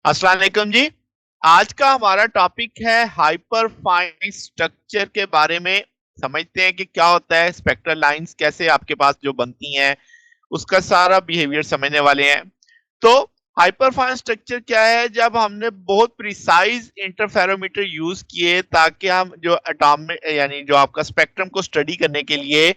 अस्सलाम वालेकुम जी। आज का हमारा टॉपिक है हाइपर फाइन स्ट्रक्चर के बारे में। समझते हैं कि क्या होता है, स्पेक्ट्रल लाइंस कैसे आपके पास जो बनती हैं, उसका सारा बिहेवियर समझने वाले हैं। तो हाइपर फाइन स्ट्रक्चर क्या है? जब हमने बहुत प्रिसाइज इंटरफेरोमीटर यूज किए ताकि हम जो एटॉमिक यानी जो आपका स्पेक्ट्रम को स्टडी करने के लिए,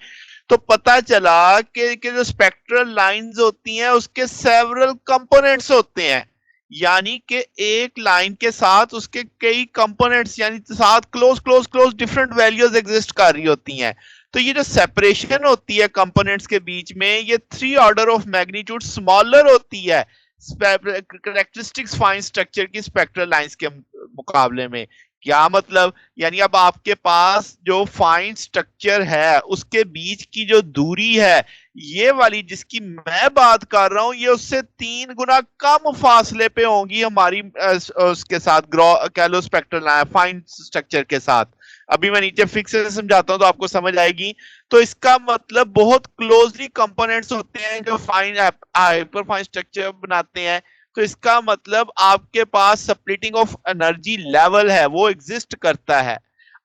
तो पता चला कि जो स्पेक्ट्रल लाइंस होती हैं उसके सेवरल कंपोनेंट्स होते हैं। यानी कि एक लाइन के साथ उसके कई कंपोनेंट्स यानी साथ close close close different values exist कर रही होती हैं। तो ये जो सेपरेशन होती है कंपोनेंट्स के बीच में, ये 3 ऑर्डर ऑफ मैग्नीट्यूड स्मॉलर होती है करेक्टरिस्टिक्स फाइन स्ट्रक्चर की स्पेक्ट्रल लाइंस के मुकाबले में। क्या मतलब? यानी अब आपके पास जो फाइन स्ट्रक्चर है उसके बीच की जो दूरी है, ये वाली जिसकी मैं बात कर रहा हूं, ये उससे 3 गुना कम फासले पे होंगी हमारी उसके साथ कह लो स्पेक्ट्रल फाइन स्ट्रक्चर के साथ। अभी मैं नीचे फिक्स से समझाता हूं तो आपको समझ आएगी। तो इसका मतलब बहुत क्लोजली कंपोनेंट्स होते हैं जो फाइन हाइपर फाइन स्ट्रक्चर बनाते हैं। तो इसका मतलब आपके पास स्प्लिटिंग ऑफ एनर्जी लेवल है वो एग्जिस्ट करता है।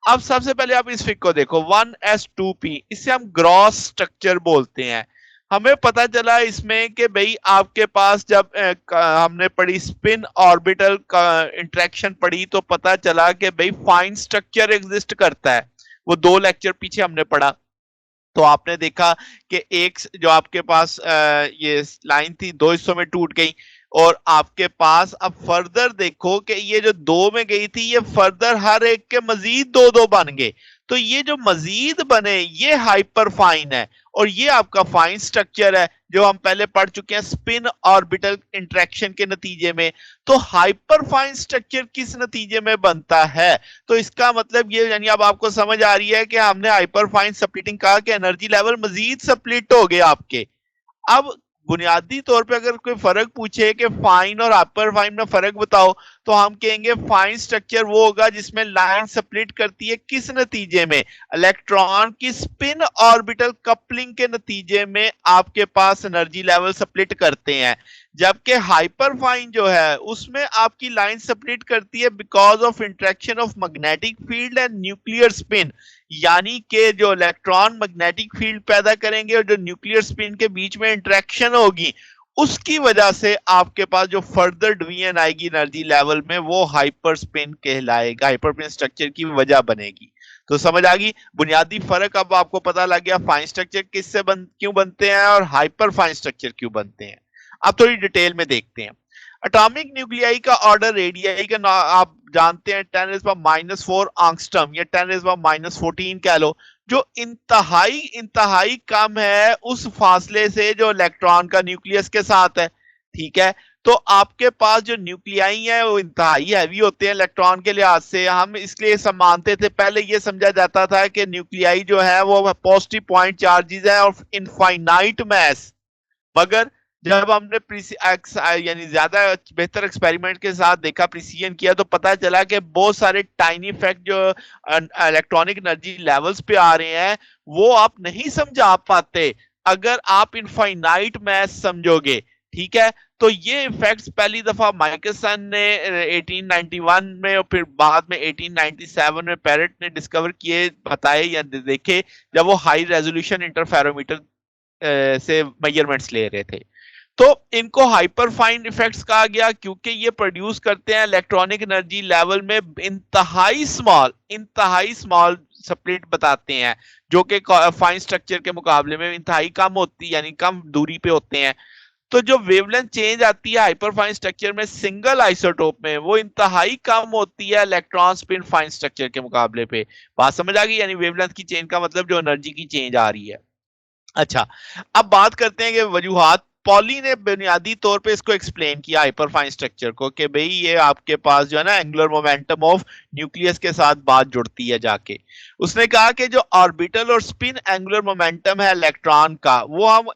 अब सबसे पहले आप इस फिक को देखो, 1s2p, इसे हम ग्रॉस स्ट्रक्चर बोलते हैं। हमें पता चला इसमें कि भाई आपके पास जब हमने पढ़ी स्पिन ऑर्बिटल का इंटरेक्शन पढ़ी तो पता चला कि भाई फाइन स्ट्रक्चर एग्जिस्ट करता है। वो 2 लेक्चर पीछे हमने पढ़ा। तो आपने देखा कि एक जो आपके पास ये लाइन थी 2 हिस्सों में टूट गई, और आपके पास अब फर्दर देखो कि ये जो 2 में गई थी ये फर्दर हर एक के मजीद 2 2 बन गए। तो ये जो मजीद बने ये हाइपर फाइन है, और ये आपका फाइन स्ट्रक्चर है जो हम पहले पढ़ चुके हैं स्पिन ऑर्बिटल इंटरेक्शन के नतीजे में। तो हाइपर फाइन स्ट्रक्चर किस नतीजे में बनता है? तो इसका मतलब ये, यानी अब आपको समझ आ रही है कि हमने हाइपर फाइन स्प्लिटिंग कहा कि एनर्जी लेवल मजीद स्प्लिट हो गए आपके। अब बुनियादी तौर पे अगर कोई फर्क पूछे कि फाइन और अपर फाइन में फर्क बताओ, तो हम कहेंगे फाइन स्ट्रक्चर वो होगा जिसमें लाइन स्प्लिट करती है किस नतीजे में? इलेक्ट्रॉन की स्पिन ऑर्बिटल कपलिंग के नतीजे में आपके पास एनर्जी लेवल स्प्लिट करते हैं। जबकि हाइपर फाइन जो है उसमें आपकी लाइन स्प्लिट करती है because of interaction of magnetic field and nuclear spin. यानी कि जो इलेक्ट्रॉन मैग्नेटिक फील्ड पैदा करेंगे और जो न्यूक्लियर स्पिन के बीच में इंटरेक्शन होगी, उसकी वजह से आपके पास जो फर्दर डिवीजन आएगी एनर्जी लेवल में वो हाइपर स्पिन कहलाएगा, हाइपर स्पिन स्ट्रक्चर की वजह बनेगी। तो समझ आ गई बुनियादी फर्क। अब आपको पता लग गया फाइन स्ट्रक्चर किससे क्यों बनते हैं और हाइपर फाइन स्ट्रक्चर क्यों बनते हैं। अब थोड़ी डिटेल में देखते हैं। एटॉमिक न्यूक्लियाई का ऑर्डर रेडियाई का आप जानते हैं 10⁻⁴ आंगस्ट्रम या 10⁻⁴ कह लो, जो इंतहाई इंतहाई कम है उस फासले से जो इलेक्ट्रॉन का न्यूक्लियस के साथ है। ठीक है। तो आपके पास जो न्यूक्लियाई है वो इंतहाई हैवी होते हैं इलेक्ट्रॉन के लिहाज से। हम इसलिए सब मानते थे, पहले ये समझा जाता था कि न्यूक्लियाई जो है वो पॉजिटिव पॉइंट चार्जेस है और इनफाइनाइट मैस। मगर जब हमने यानी ज्यादा बेहतर एक्सपेरिमेंट के साथ देखा, प्रिसीजन किया, तो पता चला कि बहुत सारे टाइनी इफेक्ट जो इलेक्ट्रॉनिक एनर्जी लेवल्स पे आ रहे हैं वो आप नहीं समझा पाते अगर आप इनफाइनाइट मैथ समझोगे। ठीक है। तो ये इफेक्ट्स पहली दफा माइकलसन ने 1891 में और फिर बाद में 1897 में पेरेट ने डिस्कवर किए, बताए या देखे, जब वो हाई रेजोल्यूशन इंटरफेरोमीटर से मेजरमेंट्स ले रहे थे। तो इनको हाइपरफाइन इफेक्ट्स कहा गया क्योंकि ये प्रोड्यूस करते हैं इलेक्ट्रॉनिक एनर्जी लेवल में इंतहाई स्मॉल स्प्लिट बताते हैं, जो कि फाइन स्ट्रक्चर के मुकाबले में इंतहाई कम होती, यानी कम दूरी पे होते हैं। तो जो वेवलेंथ चेंज आती है हाइपरफाइन स्ट्रक्चर में सिंगल आइसोटोप में, वो इंतहाई कम होती है इलेक्ट्रॉन स्पिन फाइन स्ट्रक्चर के मुकाबले पे। बात समझ आ गई? यानी वेवलेंथ की चेंज का मतलब जो एनर्जी की चेंज आ रही है। अच्छा, अब बात करते हैं कि वजूहात। पॉली ने बुनियादी तौर पे इसको एक्सप्लेन किया हाइपरफाइन स्ट्रक्चर को कि भाई ये आपके पास जो है ना एंगुलर मोमेंटम ऑफ न्यूक्लियस के साथ बात जुड़ती है जाके। उसने कहा कि जो ऑर्बिटल और स्पिन एंगुलर मोमेंटम है इलेक्ट्रॉन का वो हम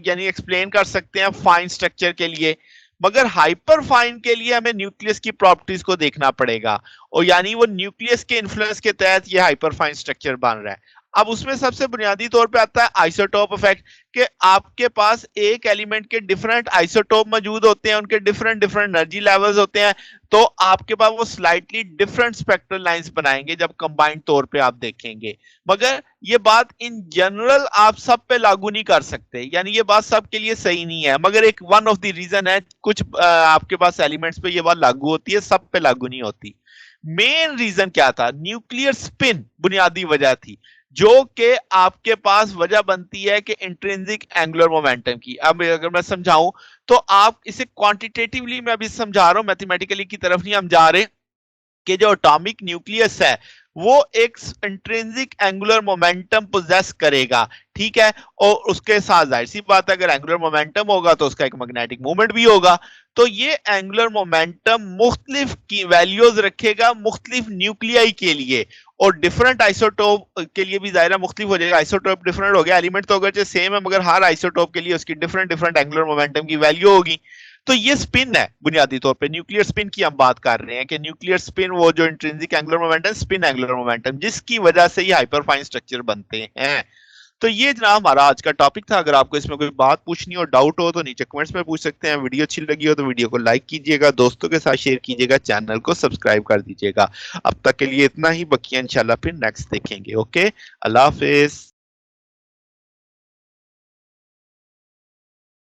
यानी एक्सप्लेन कर सकते हैं फाइन स्ट्रक्चर के लिए। मगर हाइपर फाइन के लिए हमें न्यूक्लियस की प्रॉपर्टीज को देखना पड़ेगा, और यानी वो न्यूक्लियस के इन्फ्लुएंस के तहत ये हाइपर फाइन स्ट्रक्चर बन रहा है। अब उसमें सबसे बुनियादी तौर पे आता है आइसोटोप इफेक्ट, कि आपके पास एक एलिमेंट के डिफरेंट आइसोटोप मौजूद होते हैं, उनके डिफरेंट डिफरेंट एनर्जी लेवल्स होते हैं, तो आपके पास वो स्लाइटली डिफरेंट स्पेक्ट्रल लाइंस बनाएंगे जब कंबाइंड तौर पे आप देखेंगे। मगर ये बात इन जनरल आप सब पे लागू नहीं कर सकते, यानी ये बात सबके लिए सही नहीं है, मगर एक वन ऑफ द रीजन है, कुछ आपके पास एलिमेंट्स पे ये बात लागू होती है, सब पे लागू नहीं होती। मेन रीजन क्या था? न्यूक्लियर स्पिन बुनियादी वजह थी, जो कि आपके पास वजह बनती है कि इंट्रिंसिक एंगुलर मोमेंटम की। अब अगर मैं समझाऊं तो आप इसे क्वांटिटेटिवली मैं अभी समझा रहा हूं, मैथमेटिकली की तरफ नहीं हम जा रहे, कि जो एटॉमिक न्यूक्लियस है वो एक इंट्रिंसिक एंगुलर मोमेंटम पोजेस करेगा, ठीक है, और उसके साथ जाहिर सी बात है अगर एंगुलर मोमेंटम होगा तो उसका एक मैग्नेटिक मूवमेंट भी होगा। तो ये एंगुलर मोमेंटम मुख्तलिफ की वैल्यूज रखेगा मुख्तलिफ न्यूक्लियाई के लिए, और डिफरेंट आइसोटोप के लिए भी जाहिर मुख्तलिफ हो जाएगा। आइसोटोप डिफरेंट हो गया, एलिमेंट तो अगर सेम है मगर हर आइसोटोप के लिए उसकी डिफरेंट डिफरेंट एंगुलर मोमेंटम की वैल्यू होगी। तो ये स्पिन है बुनियादी तौर पे, न्यूक्लियर स्पिन की हम बात कर रहे हैं कि न्यूक्लियर स्पिन वो जो intrinsic angular momentum, spin angular momentum, जिसकी वजह से ये हाइपरफाइन स्ट्रक्चर बनते हैं। तो ये जनाब हमारा आज का टॉपिक था। अगर आपको इसमें कोई बात पूछनी हो, डाउट हो, तो नीचे कमेंट्स में पूछ सकते हैं। वीडियो अच्छी लगी हो तो वीडियो को लाइक कीजिएगा, दोस्तों के साथ शेयर कीजिएगा, चैनल को सब्सक्राइब कर दीजिएगा। अब तक के लिए इतना ही, बकिया इंशाल्लाह फिर नेक्स्ट देखेंगे। ओके, अल्लाह हाफिज।